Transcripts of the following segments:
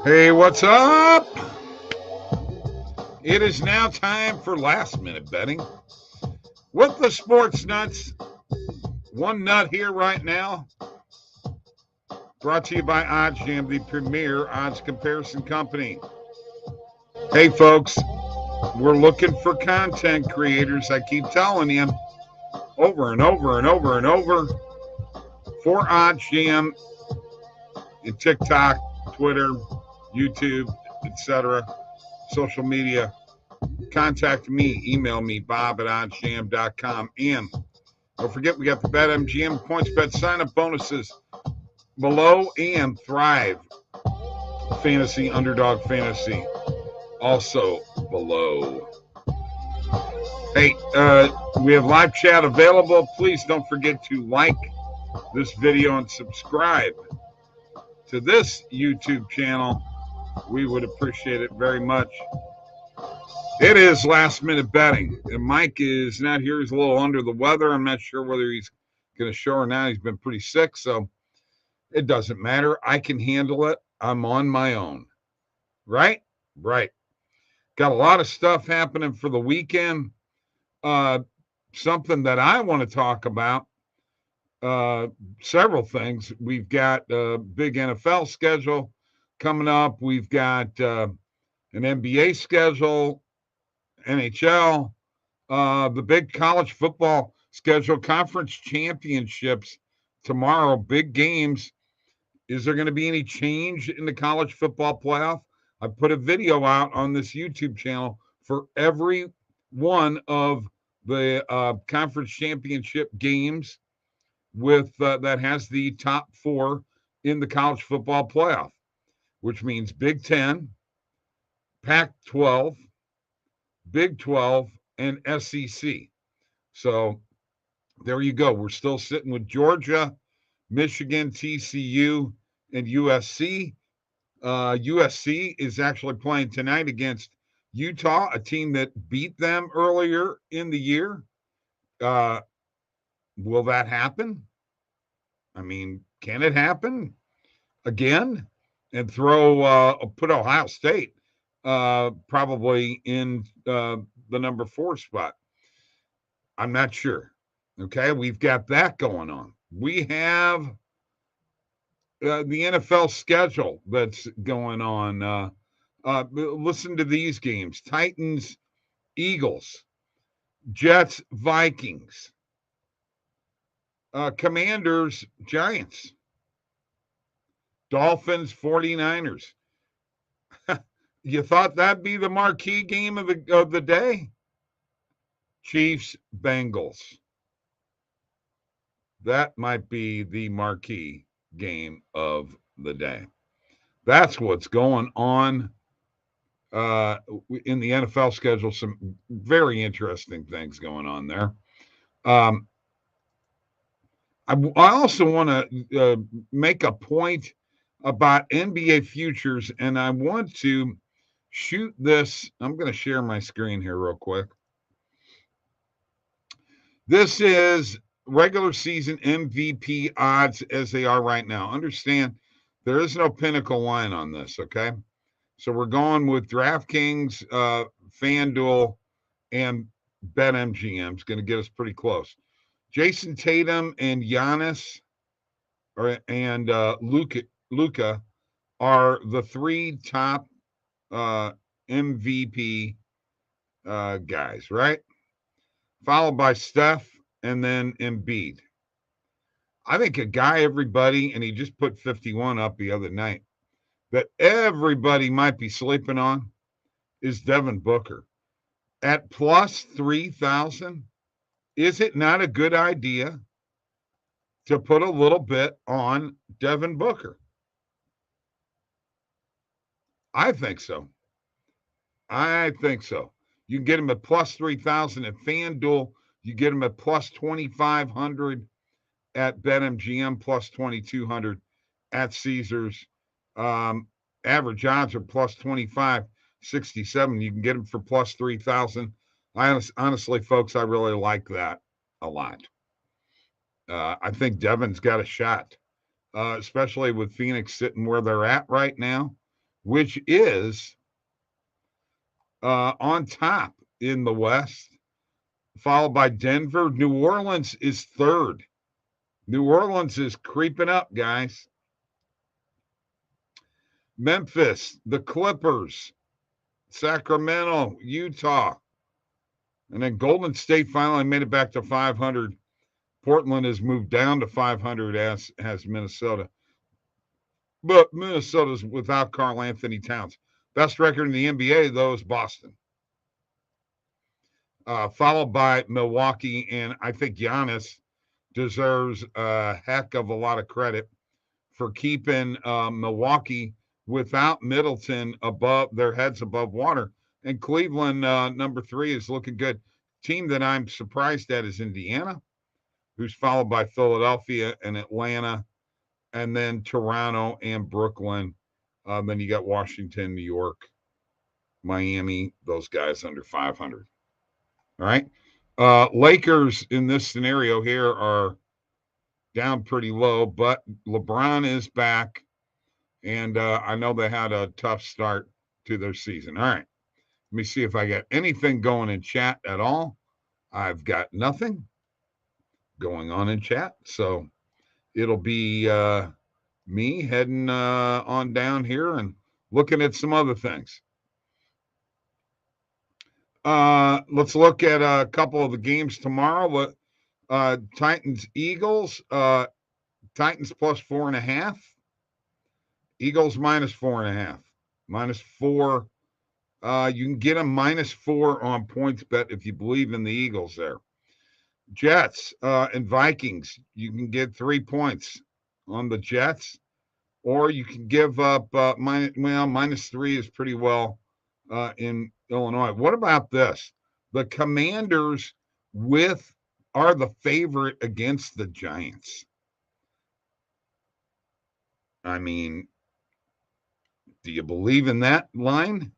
Hey, what's up? It is now time for last minute betting with the Sports Nuts. One nut here right now. Brought to you by OddsJam, the premier odds comparison company. Hey, folks, we're looking for content creators. I keep telling you over and over and over and over for OddsJam in TikTok, Twitter, YouTube, etc., social media. Contact me, email me, bob@oddsjam.com. And don't forget, we got the BetMGM PointsBet sign-up bonuses below, and Thrive Fantasy, Underdog Fantasy, also below. Hey, we have live chat available. Please don't forget to like this video and subscribe to this YouTube channel. We would appreciate it very much. It is last minute betting. And Mike is not here. He's a little under the weather. I'm not sure whether he's going to show or not. He's been pretty sick, so it doesn't matter. I can handle it. I'm on my own. Right? Right. Got a lot of stuff happening for the weekend. Something that I want to talk about. Several things. We've got a big NFL schedule coming up. We've got an NBA schedule, NHL, the big college football schedule, conference championships tomorrow, big games. Is there going to be any change in the college football playoff? I put a video out on this YouTube channel for every one of the conference championship games with that has the top four in the college football playoff, which means Big Ten, Pac-12, Big 12, and SEC. So there you go. We're still sitting with Georgia, Michigan, TCU, and USC. USC is actually playing tonight against Utah, a team that beat them earlier in the year. Will that happen? I mean, can it happen again? And put Ohio State probably in the number 4 spot. I'm not sure. Okay, we've got that going on. We have the NFL schedule that's going on. Listen to these games: Titans, Eagles, Jets, Vikings, Commanders, Giants, Dolphins, 49ers. You thought that'd be the marquee game of the day? Chiefs, Bengals. That might be the marquee game of the day. That's what's going on in the NFL schedule. Some very interesting things going on there. I also want to make a point about NBA futures, and I want to shoot this. I'm going to share my screen here real quick. This is regular season MVP odds as they are right now. Understand, there is no pinnacle line on this, okay? So we're going with DraftKings, FanDuel, and BetMGM. It's going to get us pretty close. Jason Tatum and Giannis and Luka are the 3 top MVP guys, right? Followed by Steph and then Embiid. I think a guy everybody, and he just put 51 up the other night, that everybody might be sleeping on is Devin Booker. At plus 3,000, is it not a good idea to put a little bit on Devin Booker? I think so. You can get him at plus 3,000 at FanDuel. You get him at plus 2,500 at BetMGM, plus 2,200 at Caesars. Average odds are plus 2,567. You can get them for plus 3,000. Honestly, folks, I really like that a lot. I think Devin's got a shot, especially with Phoenix sitting where they're at right now. which is on top in the West, followed by Denver. New Orleans is third. New Orleans is creeping up, guys. Memphis, the Clippers, Sacramento, Utah, and then Golden State finally made it back to 500. Portland has moved down to 500, as has Minnesota. But Minnesota's without Karl Anthony Towns. Best record in the NBA, though, is Boston. Followed by Milwaukee, and I think Giannis deserves a heck of a lot of credit for keeping Milwaukee without Middleton above their heads above water. And Cleveland, number 3, is looking good. Team that I'm surprised at is Indiana, who's followed by Philadelphia and Atlanta, and then Toronto and Brooklyn. Then you got Washington, New York, Miami, those guys under 500. All right. Lakers in this scenario here are down pretty low, but LeBron is back, and I know they had a tough start to their season. All right. Let me see if I got anything going in chat at all. I've got nothing going on in chat, so it'll be me heading on down here and looking at some other things. Let's look at a couple of the games tomorrow. Titans, Eagles. Titans plus 4.5. Eagles minus 4.5. -4. You can get them -4 on PointsBet if you believe in the Eagles there. Jets and Vikings. You can get 3 points on the Jets, or you can give up -3 is pretty well in Illinois. What about this? The Commanders are the favorite against the Giants. I mean, do you believe in that line?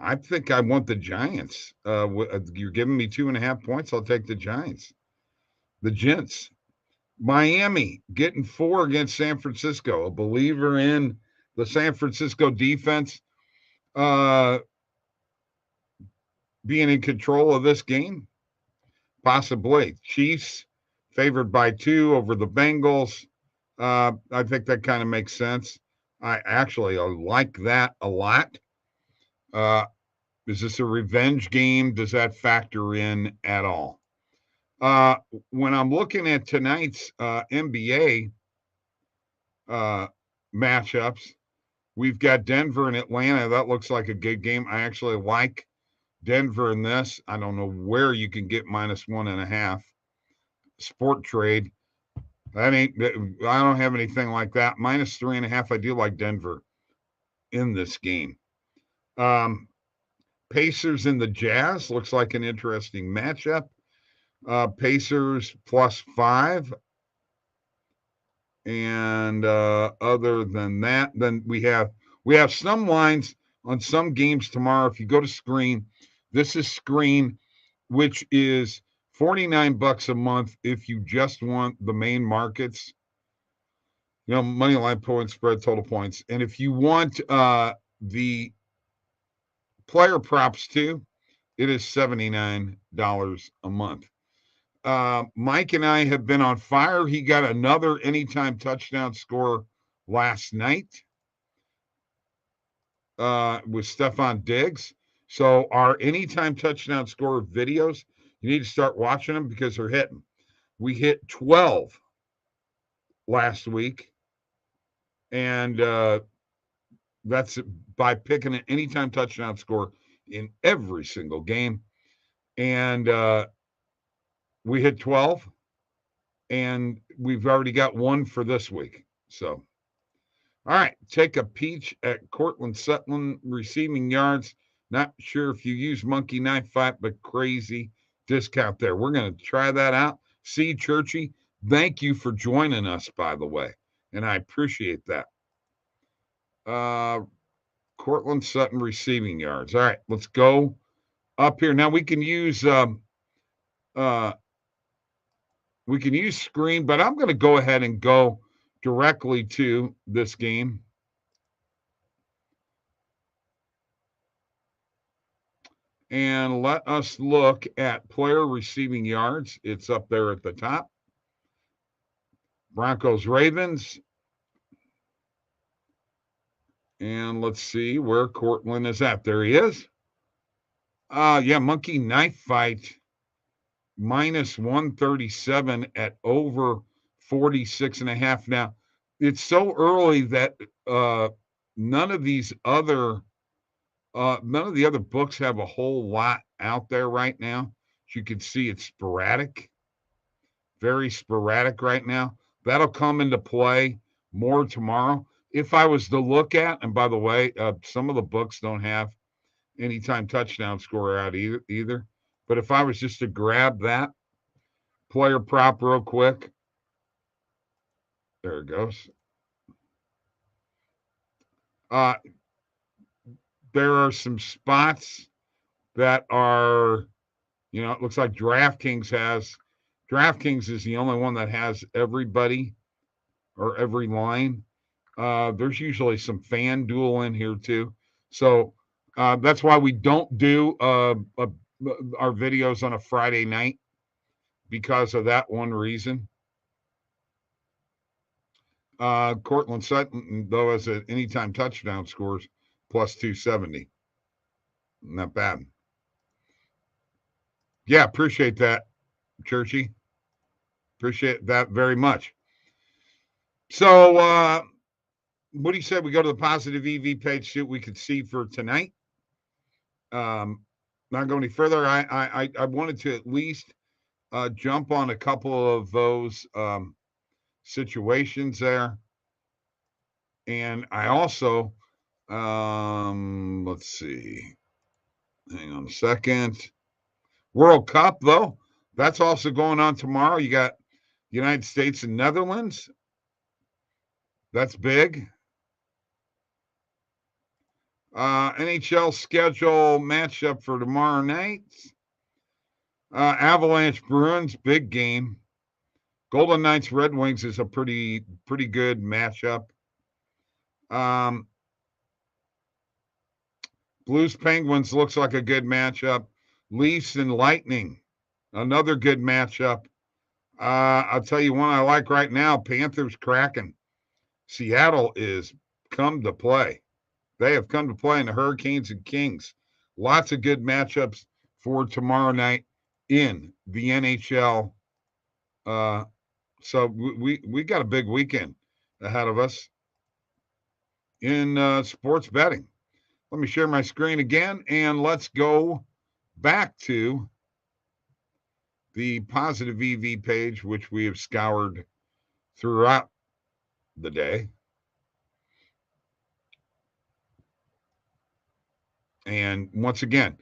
I think I want the Giants. You're giving me 2.5 points. I'll take the Giants. The Gents. Miami getting 4 against San Francisco. A believer in the San Francisco defense being in control of this game? Possibly. Chiefs favored by 2 over the Bengals. I think that kind of makes sense. I actually like that a lot. Is this a revenge game? Does that factor in at all? When I'm looking at tonight's NBA matchups, we've got Denver and Atlanta. That looks like a good game. I actually like Denver in this. I don't know where you can get -1.5. Sport trade. I don't have anything like that. -3.5. I do like Denver in this game. Pacers and the Jazz looks like an interesting matchup. Pacers +5. And other than that, then we have some lines on some games tomorrow. If you go to Screen, this is Screen, which is $49 a month if you just want the main markets. Money line, points, spread, total points. And if you want the player props too, it is $79 a month. Mike and I have been on fire. He got another anytime touchdown score last night with Stephon Diggs. So our anytime touchdown score videos, you need to start watching them because they're hitting. We hit 12 last week, and that's by picking an anytime touchdown score in every single game. And we hit 12, and we've already got 1 for this week. So, all right, take a peek at Cortland Sutton receiving yards. Not sure if you use Monkey Knife Fight, but crazy discount there. We're going to try that out. See, Churchy, thank you for joining us, by the way, and I appreciate that. Cortland Sutton receiving yards. All right, let's go up here. Now we can use Screen, but I'm going to go ahead and go directly to this game. And let us look at player receiving yards. It's up there at the top. Broncos, Ravens. And let's see where Cortland is at. There he is. Yeah, Monkey Knife Fight. Minus 137 at over 46.5. Now, it's so early that none of the other books have a whole lot out there right now. As you can see, it's sporadic, very sporadic right now. That'll come into play more tomorrow. If I was to look at, and by the way, some of the books don't have anytime touchdown score out either. But if I was just to grab that player prop real quick, there it goes. There are some spots that are, it looks like DraftKings is the only one that has everybody or every line. There's usually some FanDuel in here too. So that's why we don't do our videos on a Friday night, because of that one reason. Cortland Sutton, though, has an anytime touchdown scores plus 270. Not bad. Yeah, appreciate that, Churchy. Appreciate that very much. So, what do you say we go to the positive EV page, see what we could see for tonight? Not going any further. I wanted to at least jump on a couple of those situations there. And I also, let's see. Hang on a second. World Cup, though, that's also going on tomorrow. You got United States and Netherlands. That's big. NHL schedule matchup for tomorrow night. Avalanche Bruins, big game. Golden Knights Red Wings is a pretty good matchup. Blues Penguins looks like a good matchup. Leafs and Lightning, another good matchup. I'll tell you one I like right now, Panthers Kraken. Seattle is come to play. They have come to play in the Hurricanes and Kings. Lots of good matchups for tomorrow night in the NHL. So we got a big weekend ahead of us in sports betting. Let me share my screen again, and let's go back to the positive EV page, which we have scoured throughout the day. And once again,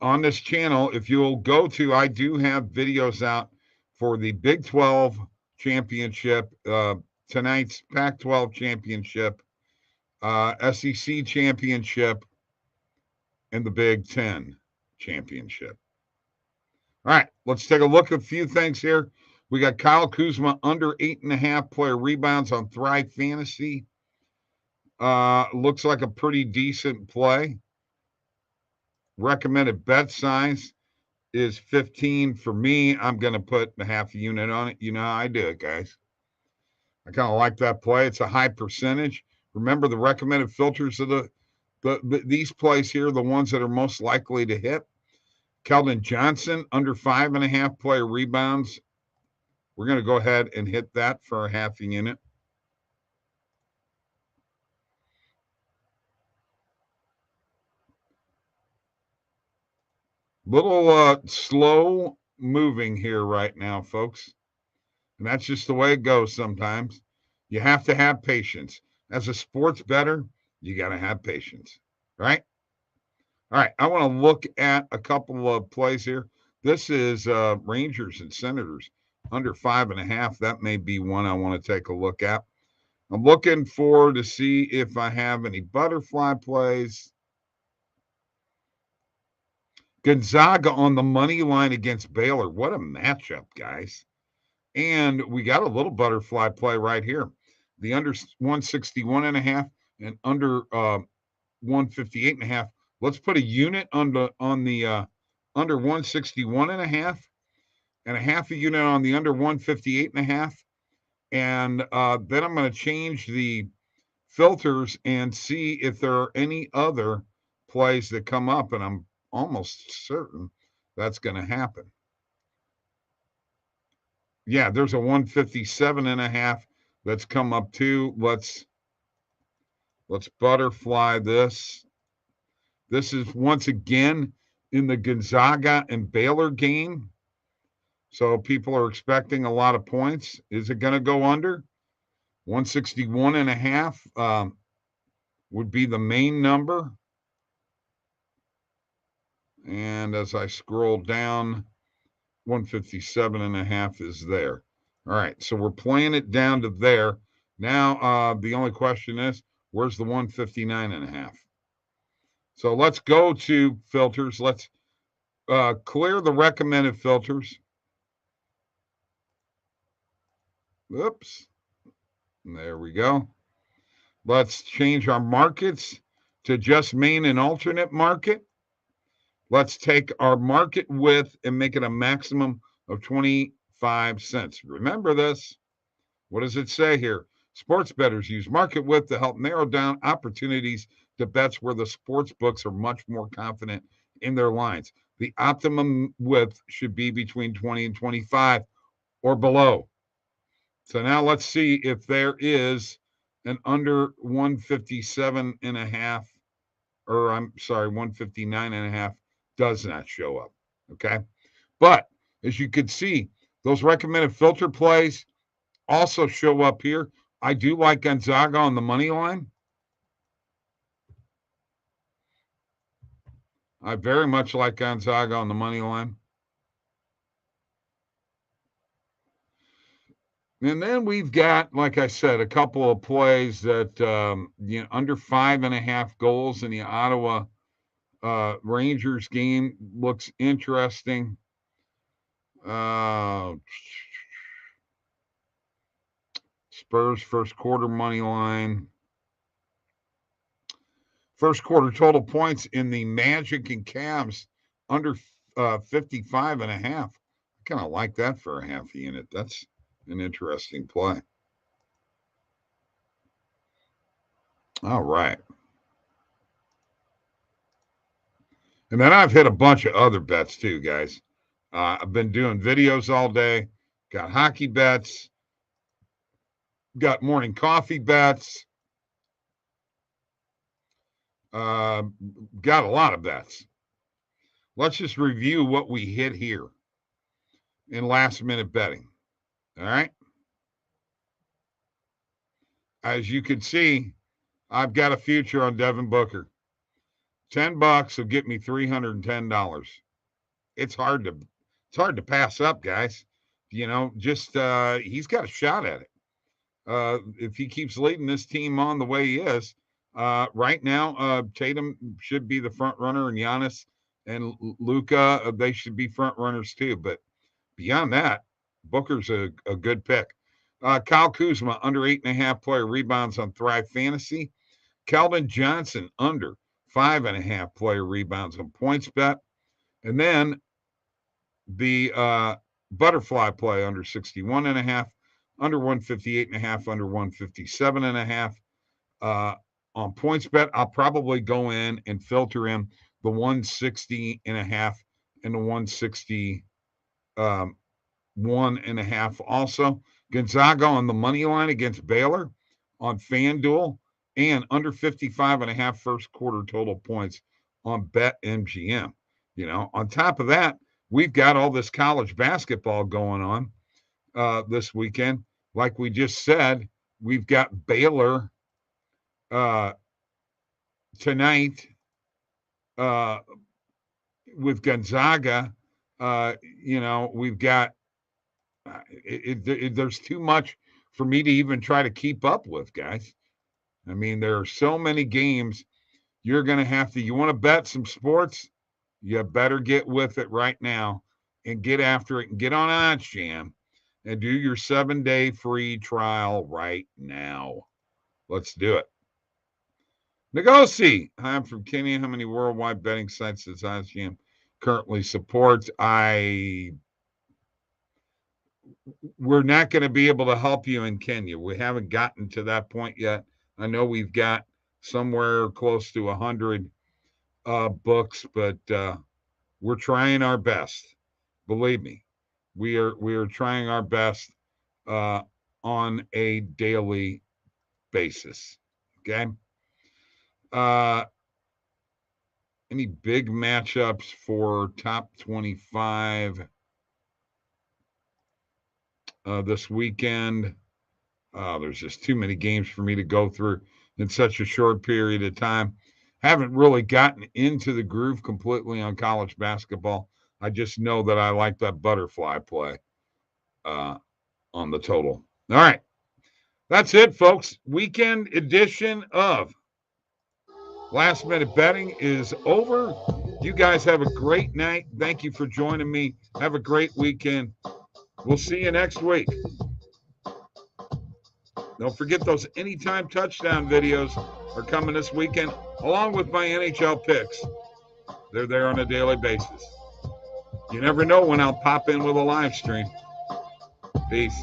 on this channel, if you'll go to, I do have videos out for the Big 12 championship, tonight's Pac-12 championship, SEC championship, and the Big 10 championship. All right, let's take a look at a few things here. We got Kyle Kuzma under 8.5 player rebounds on Thrive Fantasy. Looks like a pretty decent play. Recommended bet size is 15. For me, I'm going to put a half unit on it. You know how I do it, guys. I kind of like that play. It's a high percentage. Remember, the recommended filters of these plays here, the ones that are most likely to hit. Keldon Johnson, under 5.5 player rebounds. We're going to go ahead and hit that for a half unit. Little slow moving here right now, folks. And that's just the way it goes sometimes. You have to have patience. As a sports bettor, you got to have patience, right? All right, I want to look at a couple of plays here. This is Rangers and Senators under 5.5. That may be one I want to take a look at. I'm looking forward to see if I have any butterfly plays. Gonzaga on the money line against Baylor. What a matchup, guys. And we got a little butterfly play right here. The under 161.5 and under 158.5. Let's put a unit on the under 161.5, and a half a unit on the under 158.5. And then I'm going to change the filters and see if there are any other plays that come up, and I'm almost certain that's going to happen. Yeah, there's a 157.5 that's come up too. Let's butterfly this. This is once again in the Gonzaga and Baylor game. So people are expecting a lot of points. Is it going to go under? 161.5 would be the main number. And as I scroll down, 157.5 is there. All right, so we're playing it down to there. Now, the only question is, where's the 159.5? So let's go to filters. Let's clear the recommended filters. Oops. There we go. Let's change our markets to just main and alternate market. Let's take our market width and make it a maximum of 25 cents. Remember this. What does it say here? Sports bettors use market width to help narrow down opportunities to bets where the sports books are much more confident in their lines. The optimum width should be between 20 and 25 or below. So now let's see if there is an under 157.5, or I'm sorry, 159.5 does not show up. Okay. But as you can see, those recommended filter plays also show up here. I do like Gonzaga on the money line. I very much like Gonzaga on the money line. And then we've got, like I said, a couple of plays that, under 5.5 goals in the Ottawa Rangers game looks interesting. Spurs first quarter money line. First quarter total points in the Magic and Cavs under 55.5. I kind of like that for a half unit. That's an interesting play. All right. And then I've hit a bunch of other bets too, guys. I've been doing videos all day. Got hockey bets. Got morning coffee bets. Got a lot of bets. Let's just review what we hit here in last minute betting. All right. As you can see, I've got a future on Devin Booker. $10 will get me $310. It's hard to pass up, guys. He's got a shot at it. If he keeps leading this team on the way he is, right now, Tatum should be the front runner, and Giannis and Luka, they should be front runners too. But beyond that, Booker's a good pick. Kyle Kuzma, under 8.5 player rebounds on Thrive Fantasy. Keldon Johnson, under 5.5 player rebounds on PointsBet. And then the butterfly play, under 61.5, under 158.5, under 157.5. On PointsBet, I'll probably go in and filter in the 160.5 and the 161.5 also. Gonzaga on the money line against Baylor on FanDuel, and under 55.5 first quarter total points on BetMGM. On top of that, we've got all this college basketball going on this weekend. Like we just said, we've got Baylor tonight with Gonzaga. We've got there's too much for me to even try to keep up with, guys. I mean, there are so many games. You're going to have to, you want to bet some sports, you better get with it right now and get after it and get on OddsJam and do your 7-day free trial right now. Let's do it. Nagosi, I'm from Kenya. How many worldwide betting sites does OddsJam currently support? We're not going to be able to help you in Kenya. We haven't gotten to that point yet. I know we've got somewhere close to 100 books, but we're trying our best. Believe me, we are trying our best on a daily basis. Okay. Any big matchups for top 25 this weekend? There's just too many games for me to go through in such a short period of time. Haven't really gotten into the groove completely on college basketball. I just know that I like that butterfly play on the total. All right. That's it, folks. Weekend edition of Last Minute Betting is over. You guys have a great night. Thank you for joining me. Have a great weekend. We'll see you next week. Don't forget those anytime touchdown videos are coming this weekend, along with my NHL picks. They're there on a daily basis. You never know when I'll pop in with a live stream. Peace.